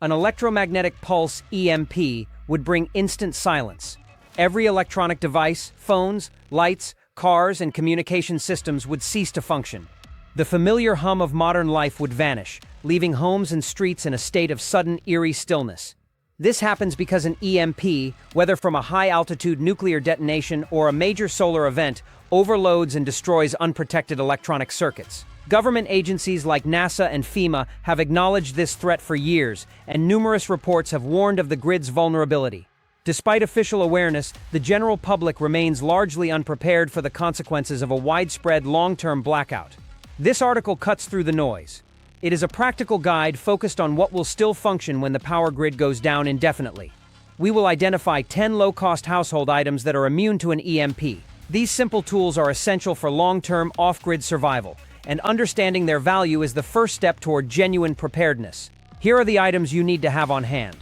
An electromagnetic pulse (EMP) would bring instant silence. Every electronic device, phones, lights, cars, and communication systems would cease to function. The familiar hum of modern life would vanish, leaving homes and streets in a state of sudden, eerie stillness. This happens because an EMP, whether from a high-altitude nuclear detonation or a major solar event, overloads and destroys unprotected electronic circuits. Government agencies like NASA and FEMA have acknowledged this threat for years, and numerous reports have warned of the grid's vulnerability. Despite official awareness, the general public remains largely unprepared for the consequences of a widespread long-term blackout. This article cuts through the noise. It is a practical guide focused on what will still function when the power grid goes down indefinitely. We will identify 10 low-cost household items that are immune to an EMP. These simple tools are essential for long-term off-grid survival, and understanding their value is the first step toward genuine preparedness. Here are the items you need to have on hand.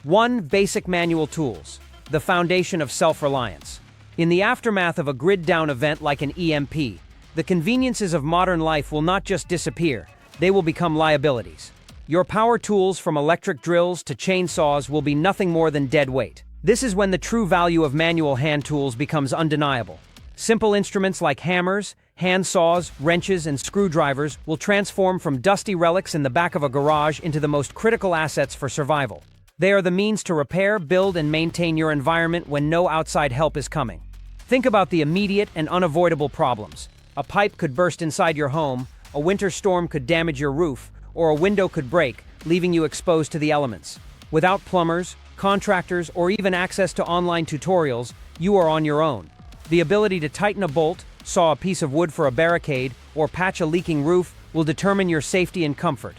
1. Basic manual tools, the foundation of self-reliance. In the aftermath of a grid-down event like an EMP, the conveniences of modern life will not just disappear, they will become liabilities. Your power tools, from electric drills to chainsaws, will be nothing more than dead weight. This is when the true value of manual hand tools becomes undeniable. Simple instruments like hammers, hand saws, wrenches, and screwdrivers will transform from dusty relics in the back of a garage into the most critical assets for survival. They are the means to repair, build, and maintain your environment when no outside help is coming. Think about the immediate and unavoidable problems. A pipe could burst inside your home, a winter storm could damage your roof, or a window could break, leaving you exposed to the elements. Without plumbers, contractors, or even access to online tutorials, you are on your own. The ability to tighten a bolt, saw a piece of wood for a barricade, or patch a leaking roof will determine your safety and comfort.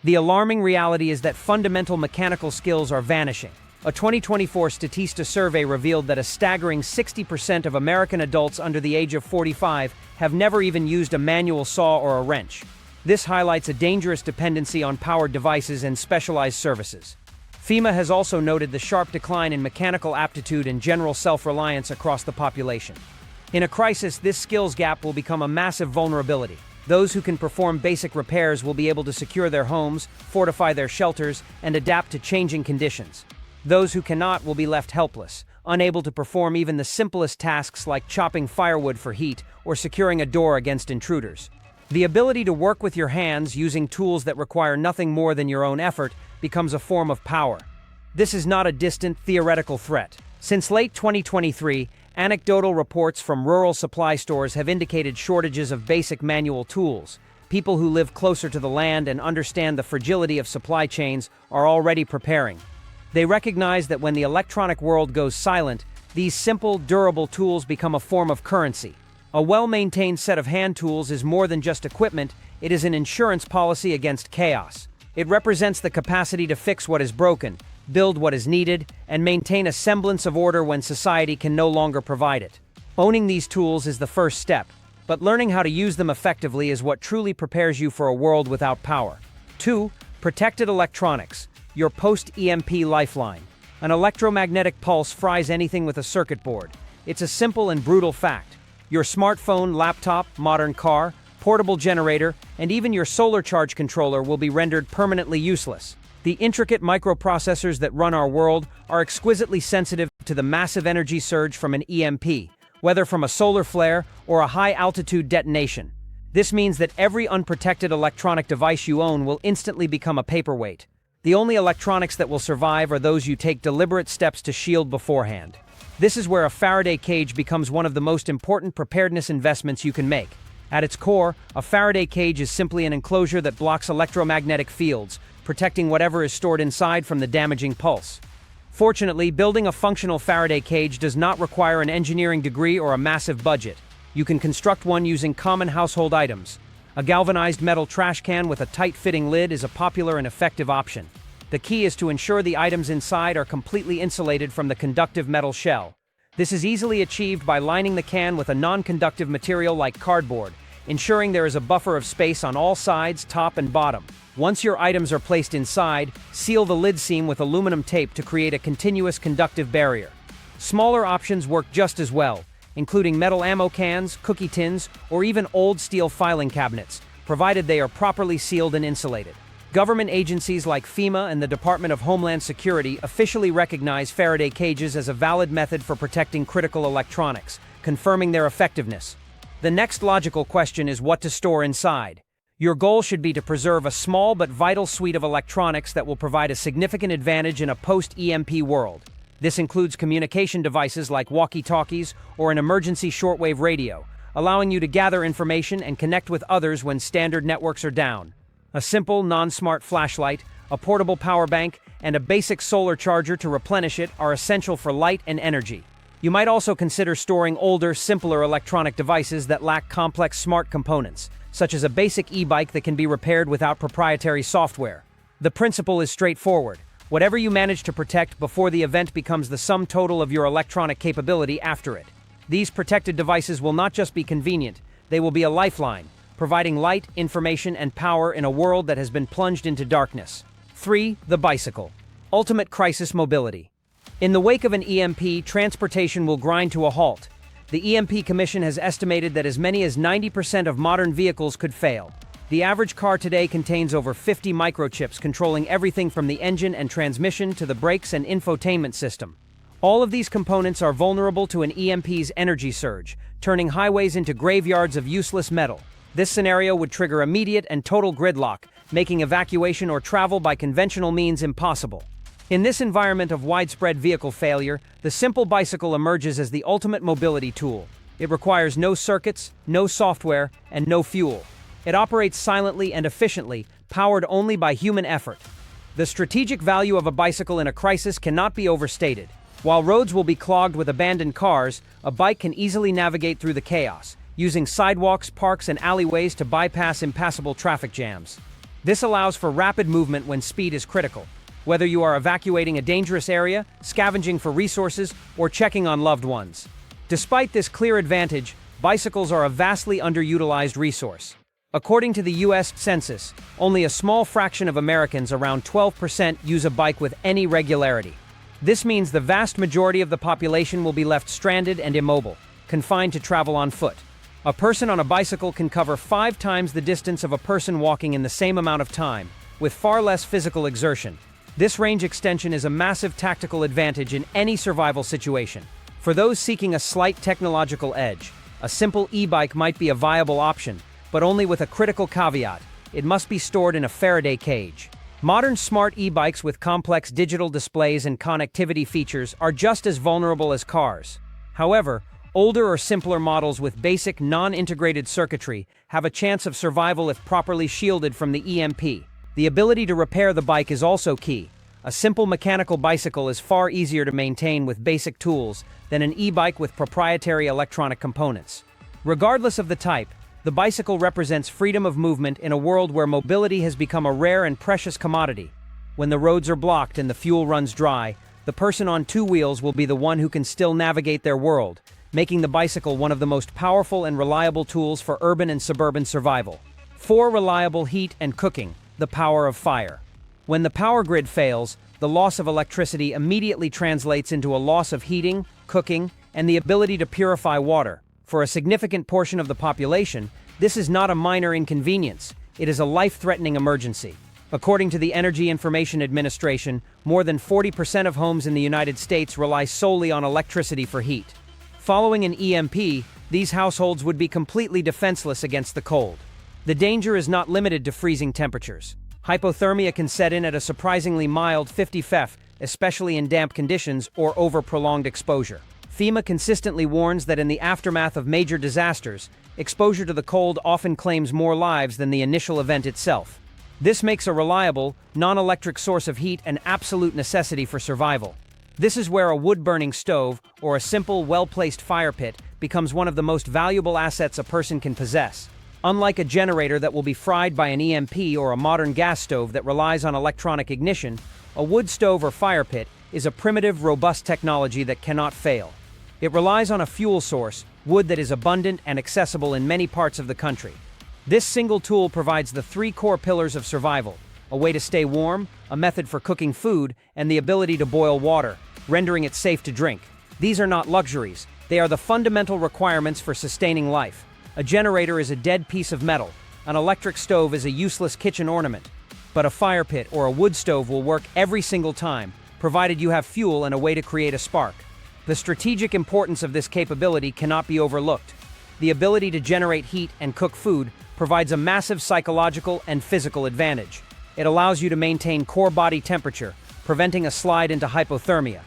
The alarming reality is that fundamental mechanical skills are vanishing. A 2024 Statista survey revealed that a staggering 60% of American adults under the age of 45 have never even used a manual saw or a wrench. This highlights a dangerous dependency on powered devices and specialized services. FEMA has also noted the sharp decline in mechanical aptitude and general self-reliance across the population. In a crisis, this skills gap will become a massive vulnerability. Those who can perform basic repairs will be able to secure their homes, fortify their shelters, and adapt to changing conditions. Those who cannot will be left helpless, unable to perform even the simplest tasks like chopping firewood for heat or securing a door against intruders. The ability to work with your hands using tools that require nothing more than your own effort becomes a form of power. This is not a distant, theoretical threat. Since late 2023, anecdotal reports from rural supply stores have indicated shortages of basic manual tools. People who live closer to the land and understand the fragility of supply chains are already preparing. They recognize that when the electronic world goes silent, these simple, durable tools become a form of currency. A well-maintained set of hand tools is more than just equipment, it is an insurance policy against chaos. It represents the capacity to fix what is broken, build what is needed, and maintain a semblance of order when society can no longer provide it. Owning these tools is the first step, but learning how to use them effectively is what truly prepares you for a world without power. 2. Protected electronics. Your post-EMP lifeline. An electromagnetic pulse fries anything with a circuit board. It's a simple and brutal fact. Your smartphone, laptop, modern car, portable generator, and even your solar charge controller will be rendered permanently useless. The intricate microprocessors that run our world are exquisitely sensitive to the massive energy surge from an EMP, whether from a solar flare or a high-altitude detonation. This means that every unprotected electronic device you own will instantly become a paperweight. The only electronics that will survive are those you take deliberate steps to shield beforehand. This is where a Faraday cage becomes one of the most important preparedness investments you can make. At its core, a Faraday cage is simply an enclosure that blocks electromagnetic fields, protecting whatever is stored inside from the damaging pulse. Fortunately, building a functional Faraday cage does not require an engineering degree or a massive budget. You can construct one using common household items. A galvanized metal trash can with a tight-fitting lid is a popular and effective option. The key is to ensure the items inside are completely insulated from the conductive metal shell. This is easily achieved by lining the can with a non-conductive material like cardboard, ensuring there is a buffer of space on all sides, top and bottom. Once your items are placed inside, seal the lid seam with aluminum tape to create a continuous conductive barrier. Smaller options work just as well, including metal ammo cans, cookie tins, or even old steel filing cabinets, provided they are properly sealed and insulated. Government agencies like FEMA and the Department of Homeland Security officially recognize Faraday cages as a valid method for protecting critical electronics, confirming their effectiveness. The next logical question is what to store inside. Your goal should be to preserve a small but vital suite of electronics that will provide a significant advantage in a post-EMP world. This includes communication devices like walkie-talkies or an emergency shortwave radio, allowing you to gather information and connect with others when standard networks are down. A simple, non-smart flashlight, a portable power bank, and a basic solar charger to replenish it are essential for light and energy. You might also consider storing older, simpler electronic devices that lack complex smart components, such as a basic e-bike that can be repaired without proprietary software. The principle is straightforward. Whatever you manage to protect before the event becomes the sum total of your electronic capability after it. These protected devices will not just be convenient, they will be a lifeline, providing light, information, and power in a world that has been plunged into darkness. 3. The bicycle. Ultimate crisis mobility. In the wake of an EMP, transportation will grind to a halt. The EMP Commission has estimated that as many as 90% of modern vehicles could fail. The average car today contains over 50 microchips controlling everything from the engine and transmission to the brakes and infotainment system. All of these components are vulnerable to an EMP's energy surge, turning highways into graveyards of useless metal. This scenario would trigger immediate and total gridlock, making evacuation or travel by conventional means impossible. In this environment of widespread vehicle failure, the simple bicycle emerges as the ultimate mobility tool. It requires no circuits, no software, and no fuel. It operates silently and efficiently, powered only by human effort. The strategic value of a bicycle in a crisis cannot be overstated. While roads will be clogged with abandoned cars, a bike can easily navigate through the chaos, using sidewalks, parks, and alleyways to bypass impassable traffic jams. This allows for rapid movement when speed is critical, whether you are evacuating a dangerous area, scavenging for resources, or checking on loved ones. Despite this clear advantage, bicycles are a vastly underutilized resource. According to the U.S. Census, only a small fraction of Americans, around 12%, use a bike with any regularity. This means the vast majority of the population will be left stranded and immobile, confined to travel on foot. A person on a bicycle can cover 5 times the distance of a person walking in the same amount of time, with far less physical exertion. This range extension is a massive tactical advantage in any survival situation. For those seeking a slight technological edge, a simple e-bike might be a viable option, but only with a critical caveat: it must be stored in a Faraday cage. Modern smart e-bikes with complex digital displays and connectivity features are just as vulnerable as cars. However, older or simpler models with basic non-integrated circuitry have a chance of survival if properly shielded from the EMP. The ability to repair the bike is also key. A simple mechanical bicycle is far easier to maintain with basic tools than an e-bike with proprietary electronic components. Regardless of the type, the bicycle represents freedom of movement in a world where mobility has become a rare and precious commodity. When the roads are blocked and the fuel runs dry, the person on 2 wheels will be the one who can still navigate their world, making the bicycle one of the most powerful and reliable tools for urban and suburban survival. 4. Reliable heat and cooking, the power of fire. When the power grid fails, the loss of electricity immediately translates into a loss of heating, cooking, and the ability to purify water. For a significant portion of the population, this is not a minor inconvenience, it is a life-threatening emergency. According to the Energy Information Administration, more than 40% of homes in the United States rely solely on electricity for heat. Following an EMP, these households would be completely defenseless against the cold. The danger is not limited to freezing temperatures. Hypothermia can set in at a surprisingly mild 50 Fahrenheit, especially in damp conditions or over prolonged exposure. FEMA consistently warns that in the aftermath of major disasters, exposure to the cold often claims more lives than the initial event itself. This makes a reliable, non-electric source of heat an absolute necessity for survival. This is where a wood-burning stove or a simple, well-placed fire pit becomes one of the most valuable assets a person can possess. Unlike a generator that will be fried by an EMP or a modern gas stove that relies on electronic ignition, a wood stove or fire pit is a primitive, robust technology that cannot fail. It relies on a fuel source, wood that is abundant and accessible in many parts of the country. This single tool provides the 3 core pillars of survival: a way to stay warm, a method for cooking food, and the ability to boil water, rendering it safe to drink. These are not luxuries, they are the fundamental requirements for sustaining life. A generator is a dead piece of metal. An electric stove is a useless kitchen ornament. but a fire pit or a wood stove will work every single time, provided you have fuel and a way to create a spark. The strategic importance of this capability cannot be overlooked. The ability to generate heat and cook food provides a massive psychological and physical advantage. It allows you to maintain core body temperature, preventing a slide into hypothermia.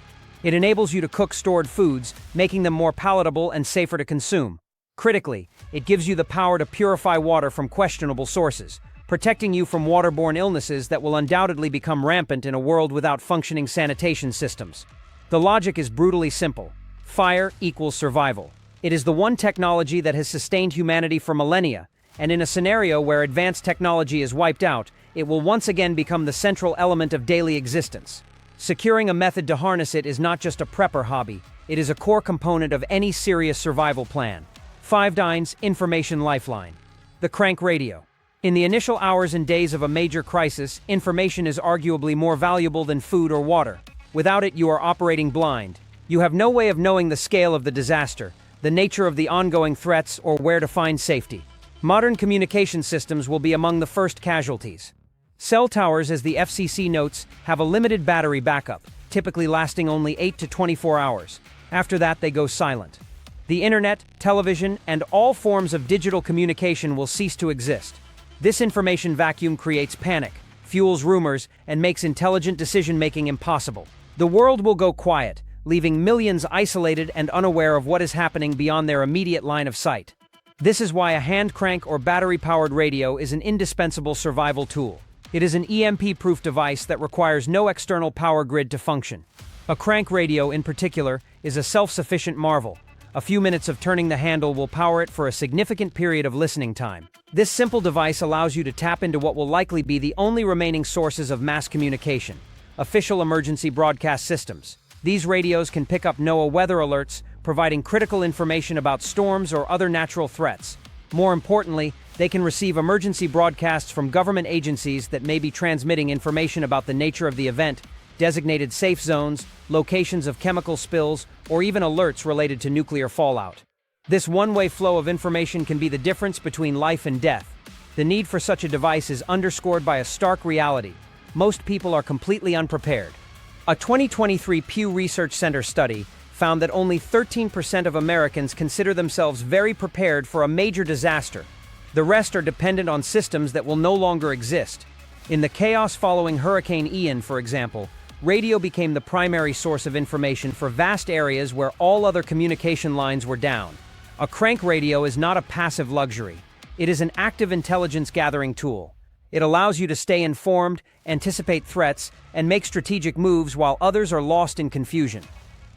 It enables you to cook stored foods, making them more palatable and safer to consume. Critically, it gives you the power to purify water from questionable sources, protecting you from waterborne illnesses that will undoubtedly become rampant in a world without functioning sanitation systems. The logic is brutally simple. Fire equals survival. It is the one technology that has sustained humanity for millennia, and in a scenario where advanced technology is wiped out, it will once again become the central element of daily existence. Securing a method to harness it is not just a prepper hobby, it is a core component of any serious survival plan. 5 Information Lifeline. The crank radio. In the initial hours and days of a major crisis, information is arguably more valuable than food or water. Without it, you are operating blind. You have no way of knowing the scale of the disaster, the nature of the ongoing threats, or where to find safety. Modern communication systems will be among the first casualties. Cell towers, as the FCC notes, have a limited battery backup, typically lasting only 8 to 24 hours. After that, they go silent. The internet, television, and all forms of digital communication will cease to exist. This information vacuum creates panic, fuels rumors, and makes intelligent decision-making impossible. The world will go quiet, leaving millions isolated and unaware of what is happening beyond their immediate line of sight. This is why a hand crank or battery-powered radio is an indispensable survival tool. It is an EMP-proof device that requires no external power grid to function. A crank radio, in particular, is a self-sufficient marvel. A few minutes of turning the handle will power it for a significant period of listening time. This simple device allows you to tap into what will likely be the only remaining sources of mass communication: official emergency broadcast systems. These radios can pick up NOAA weather alerts, providing critical information about storms or other natural threats. More importantly, they can receive emergency broadcasts from government agencies that may be transmitting information about the nature of the event, designated safe zones, locations of chemical spills, or even alerts related to nuclear fallout. This one-way flow of information can be the difference between life and death. The need for such a device is underscored by a stark reality: most people are completely unprepared. A 2023 Pew Research Center study found that only 13% of Americans consider themselves very prepared for a major disaster. The rest are dependent on systems that will no longer exist. In the chaos following Hurricane Ian, for example, radio became the primary source of information for vast areas where all other communication lines were down. A crank radio is not a passive luxury. It is an active intelligence-gathering tool. It allows you to stay informed, anticipate threats, and make strategic moves while others are lost in confusion.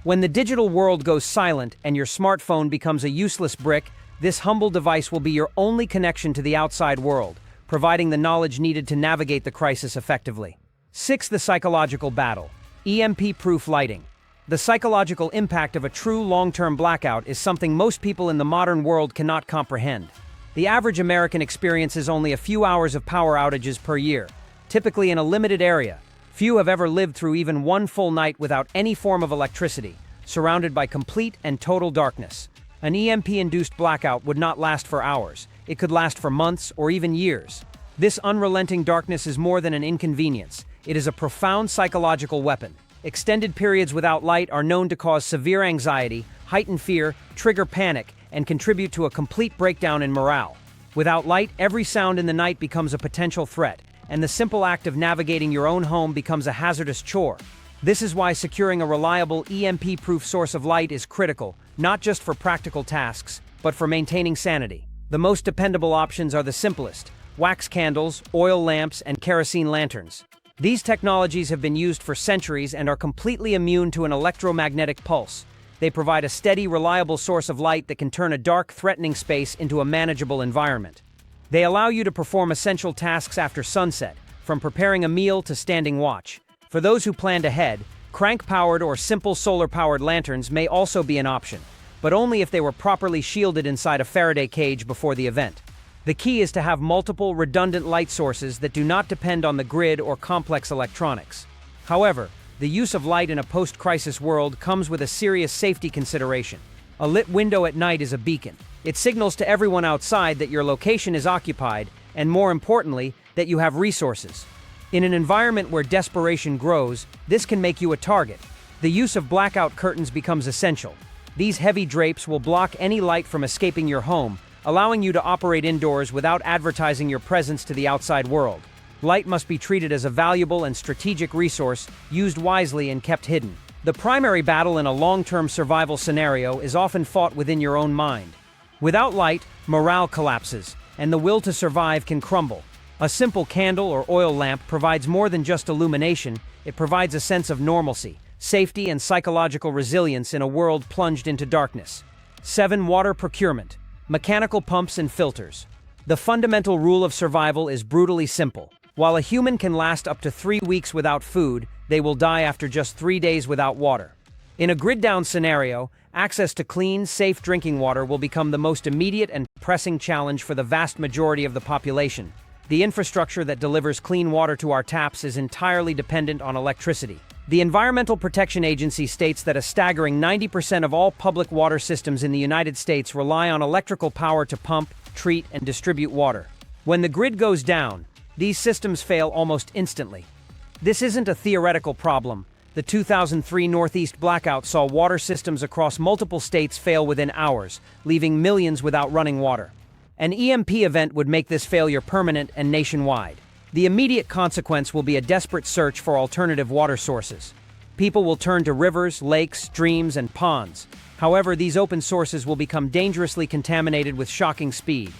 When the digital world goes silent and your smartphone becomes a useless brick, this humble device will be your only connection to the outside world, providing the knowledge needed to navigate the crisis effectively. 6. The psychological battle. EMP-proof lighting. The psychological impact of a true long-term blackout is something most people in the modern world cannot comprehend. The average American experiences only a few hours of power outages per year, typically in a limited area. Few have ever lived through even one full night without any form of electricity, surrounded by complete and total darkness. An EMP-induced blackout would not last for hours. It could last for months or even years. This unrelenting darkness is more than an inconvenience. It is a profound psychological weapon. Extended periods without light are known to cause severe anxiety, heighten fear, trigger panic, and contribute to a complete breakdown in morale. Without light, every sound in the night becomes a potential threat, and the simple act of navigating your own home becomes a hazardous chore. This is why securing a reliable EMP-proof source of light is critical, not just for practical tasks, but for maintaining sanity. The most dependable options are the simplest: wax candles, oil lamps, and kerosene lanterns. These technologies have been used for centuries and are completely immune to an electromagnetic pulse. They provide a steady, reliable source of light that can turn a dark, threatening space into a manageable environment. They allow you to perform essential tasks after sunset, from preparing a meal to standing watch. For those who planned ahead, crank-powered or simple solar-powered lanterns may also be an option, but only if they were properly shielded inside a Faraday cage before the event. The key is to have multiple, redundant light sources that do not depend on the grid or complex electronics. However, the use of light in a post-crisis world comes with a serious safety consideration. A lit window at night is a beacon. It signals to everyone outside that your location is occupied, and more importantly, that you have resources. In an environment where desperation grows, this can make you a target. The use of blackout curtains becomes essential. These heavy drapes will block any light from escaping your home, allowing you to operate indoors without advertising your presence to the outside world. Light must be treated as a valuable and strategic resource, used wisely and kept hidden. The primary battle in a long-term survival scenario is often fought within your own mind. Without light, morale collapses, and the will to survive can crumble. A simple candle or oil lamp provides more than just illumination, it provides a sense of normalcy, safety, and psychological resilience in a world plunged into darkness. 7. Water procurement. Mechanical pumps and filters. The fundamental rule of survival is brutally simple. While a human can last up to 3 weeks without food, they will die after just 3 days without water. In a grid-down scenario, access to clean, safe drinking water will become the most immediate and pressing challenge for the vast majority of the population. The infrastructure that delivers clean water to our taps is entirely dependent on electricity. The Environmental Protection Agency states that a staggering 90% of all public water systems in the United States rely on electrical power to pump, treat, and distribute water. When the grid goes down, these systems fail almost instantly. This isn't a theoretical problem. The 2003 Northeast blackout saw water systems across multiple states fail within hours, leaving millions without running water. An EMP event would make this failure permanent and nationwide. The immediate consequence will be a desperate search for alternative water sources. People will turn to rivers, lakes, streams, and ponds. However, these open sources will become dangerously contaminated with shocking speed.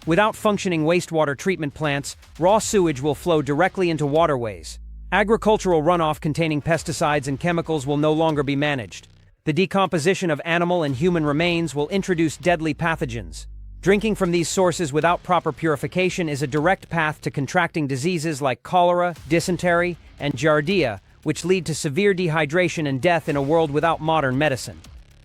Without functioning wastewater treatment plants, raw sewage will flow directly into waterways. Agricultural runoff containing pesticides and chemicals will no longer be managed. The decomposition of animal and human remains will introduce deadly pathogens. Drinking from these sources without proper purification is a direct path to contracting diseases like cholera, dysentery, and giardia, which lead to severe dehydration and death in a world without modern medicine.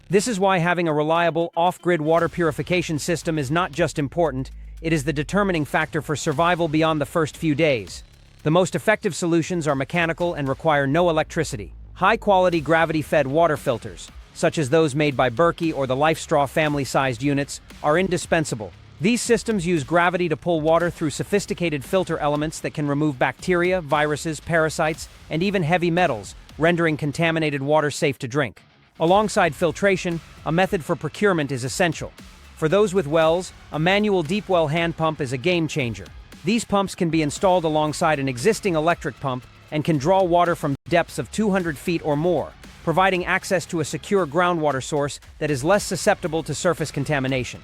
This is why having a reliable, off-grid water purification system is not just important, it is the determining factor for survival beyond the first few days. The most effective solutions are mechanical and require no electricity. High-quality gravity-fed water filters, such as those made by Berkey or the LifeStraw family-sized units, are indispensable. These systems use gravity to pull water through sophisticated filter elements that can remove bacteria, viruses, parasites, and even heavy metals, rendering contaminated water safe to drink. Alongside filtration, a method for procurement is essential. For those with wells, a manual deep well hand pump is a game changer. These pumps can be installed alongside an existing electric pump and can draw water from depths of 200 feet or more, providing access to a secure groundwater source that is less susceptible to surface contamination.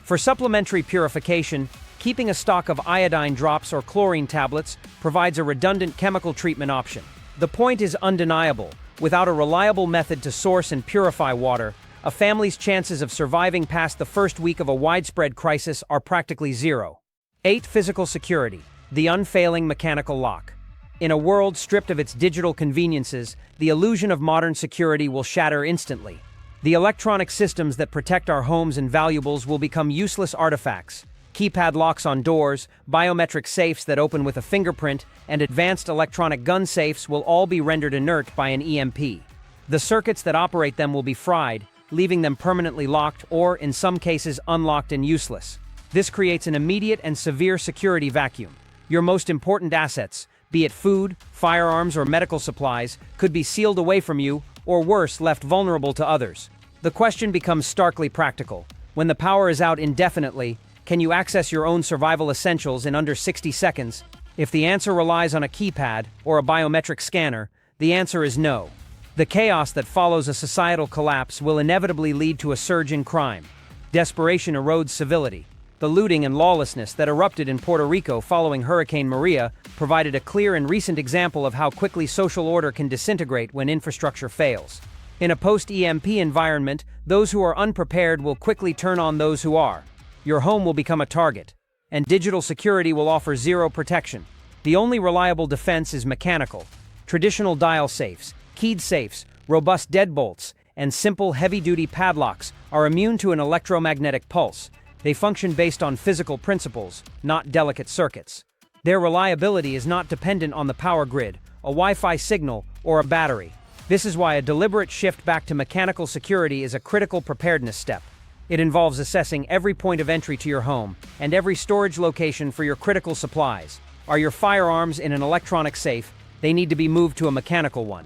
For supplementary purification, keeping a stock of iodine drops or chlorine tablets provides a redundant chemical treatment option. The point is undeniable. Without a reliable method to source and purify water, a family's chances of surviving past the first week of a widespread crisis are practically zero. 8. Physical security. The unfailing mechanical lock. In a world stripped of its digital conveniences, the illusion of modern security will shatter instantly. The electronic systems that protect our homes and valuables will become useless artifacts. Keypad locks on doors, biometric safes that open with a fingerprint, and advanced electronic gun safes will all be rendered inert by an EMP. The circuits that operate them will be fried, leaving them permanently locked or, in some cases, unlocked and useless. This creates an immediate and severe security vacuum. Your most important assets, be it food, firearms, or medical supplies, could be sealed away from you, or worse, left vulnerable to others. The question becomes starkly practical. When the power is out indefinitely, can you access your own survival essentials in under 60 seconds? If the answer relies on a keypad or a biometric scanner, the answer is no. The chaos that follows a societal collapse will inevitably lead to a surge in crime. Desperation erodes civility. The looting and lawlessness that erupted in Puerto Rico following Hurricane Maria provided a clear and recent example of how quickly social order can disintegrate when infrastructure fails. In a post-EMP environment, those who are unprepared will quickly turn on those who are. Your home will become a target, and digital security will offer zero protection. The only reliable defense is mechanical. Traditional dial safes, keyed safes, robust deadbolts, and simple heavy-duty padlocks are immune to an electromagnetic pulse. They function based on physical principles, not delicate circuits. Their reliability is not dependent on the power grid, a Wi-Fi signal, or a battery. This is why a deliberate shift back to mechanical security is a critical preparedness step. It involves assessing every point of entry to your home and every storage location for your critical supplies. Are your firearms in an electronic safe? They need to be moved to a mechanical one.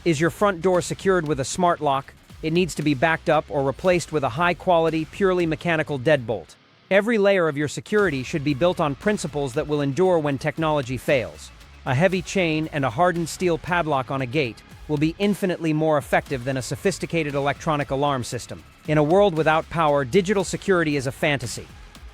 Is your front door secured with a smart lock? It needs to be backed up or replaced with a high-quality, purely mechanical deadbolt. Every layer of your security should be built on principles that will endure when technology fails. A heavy chain and a hardened steel padlock on a gate will be infinitely more effective than a sophisticated electronic alarm system. In a world without power, digital security is a fantasy.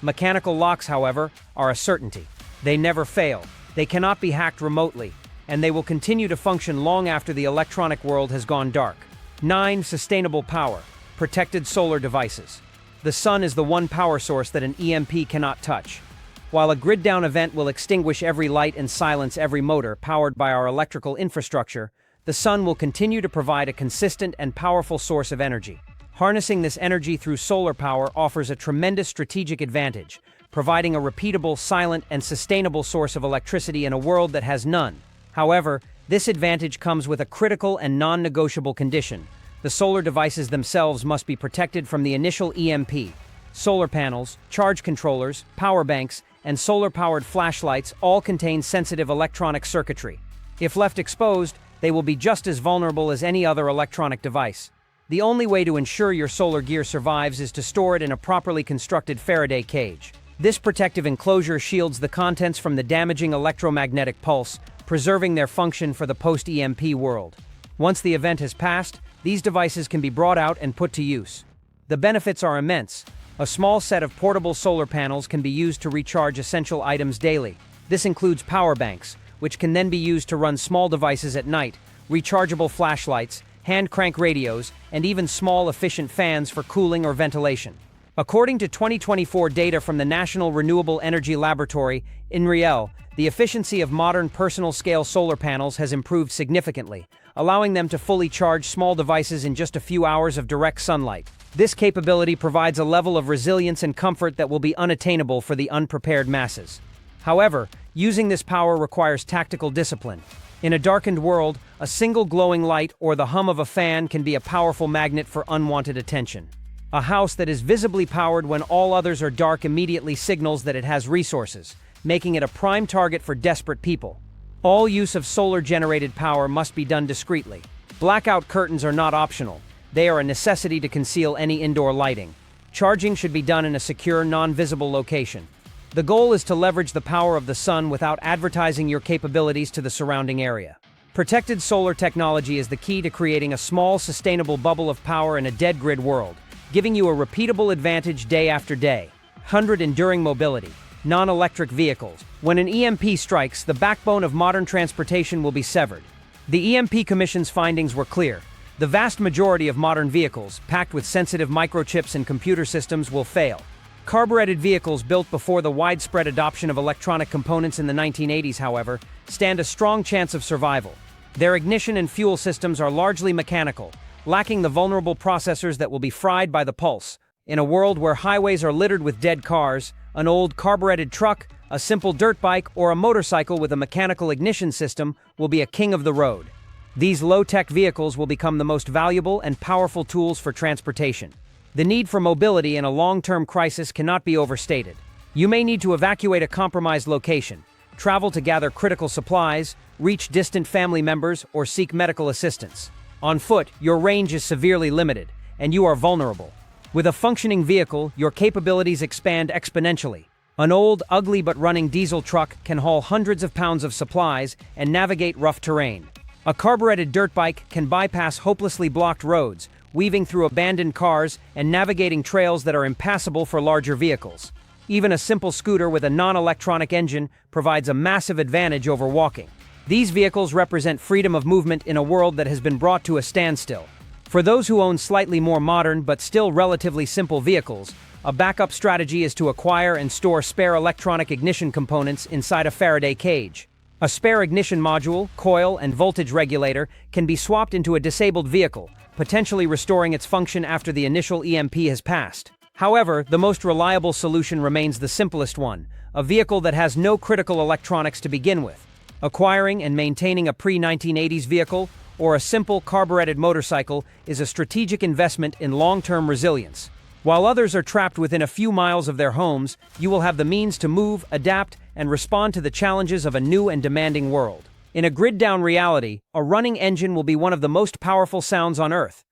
Mechanical locks, however, are a certainty. They never fail, they cannot be hacked remotely, and they will continue to function long after the electronic world has gone dark. 9. Sustainable power. Protected solar devices. The sun is the one power source that an EMP cannot touch. While a grid-down event will extinguish every light and silence every motor powered by our electrical infrastructure, the sun will continue to provide a consistent and powerful source of energy. Harnessing this energy through solar power offers a tremendous strategic advantage, providing a repeatable, silent, and sustainable source of electricity in a world that has none. However, this advantage comes with a critical and non-negotiable condition. The solar devices themselves must be protected from the initial EMP. Solar panels, charge controllers, power banks, and solar-powered flashlights all contain sensitive electronic circuitry. If left exposed, they will be just as vulnerable as any other electronic device. The only way to ensure your solar gear survives is to store it in a properly constructed Faraday cage. This protective enclosure shields the contents from the damaging electromagnetic pulse, preserving their function for the post-EMP world. Once the event has passed, these devices can be brought out and put to use. The benefits are immense. A small set of portable solar panels can be used to recharge essential items daily. This includes power banks, which can then be used to run small devices at night, rechargeable flashlights, hand crank radios, and even small efficient fans for cooling or ventilation. According to 2024 data from the National Renewable Energy Laboratory, INRIEL, the efficiency of modern personal-scale solar panels has improved significantly, allowing them to fully charge small devices in just a few hours of direct sunlight. This capability provides a level of resilience and comfort that will be unattainable for the unprepared masses. However, using this power requires tactical discipline. In a darkened world, a single glowing light or the hum of a fan can be a powerful magnet for unwanted attention. A house that is visibly powered when all others are dark immediately signals that it has resources, making it a prime target for desperate people. All use of solar-generated power must be done discreetly. Blackout curtains are not optional. They are a necessity to conceal any indoor lighting. Charging should be done in a secure, non-visible location. The goal is to leverage the power of the sun without advertising your capabilities to the surrounding area. Protected solar technology is the key to creating a small, sustainable bubble of power in a dead grid world, giving you a repeatable advantage day after day. 100. Enduring mobility. Non-electric vehicles. When an EMP strikes, the backbone of modern transportation will be severed. The EMP Commission's findings were clear. The vast majority of modern vehicles, packed with sensitive microchips and computer systems, will fail. Carbureted vehicles built before the widespread adoption of electronic components in the 1980s, however, stand a strong chance of survival. Their ignition and fuel systems are largely mechanical, lacking the vulnerable processors that will be fried by the pulse. In a world where highways are littered with dead cars, an old carbureted truck, a simple dirt bike, or a motorcycle with a mechanical ignition system will be a king of the road. These low-tech vehicles will become the most valuable and powerful tools for transportation. The need for mobility in a long-term crisis cannot be overstated. You may need to evacuate a compromised location, travel to gather critical supplies, reach distant family members, or seek medical assistance. On foot, your range is severely limited, and you are vulnerable. With a functioning vehicle, your capabilities expand exponentially. An old, ugly but running diesel truck can haul hundreds of pounds of supplies and navigate rough terrain. A carbureted dirt bike can bypass hopelessly blocked roads, weaving through abandoned cars and navigating trails that are impassable for larger vehicles. Even a simple scooter with a non-electronic engine provides a massive advantage over walking. These vehicles represent freedom of movement in a world that has been brought to a standstill. For those who own slightly more modern but still relatively simple vehicles, a backup strategy is to acquire and store spare electronic ignition components inside a Faraday cage. A spare ignition module, coil, and voltage regulator can be swapped into a disabled vehicle, potentially restoring its function after the initial EMP has passed. However, the most reliable solution remains the simplest one, a vehicle that has no critical electronics to begin with. Acquiring and maintaining a pre-1980s vehicle or a simple carbureted motorcycle is a strategic investment in long-term resilience. While others are trapped within a few miles of their homes, you will have the means to move, adapt, and respond to the challenges of a new and demanding world. In a grid-down reality, a running engine will be one of the most powerful sounds on Earth.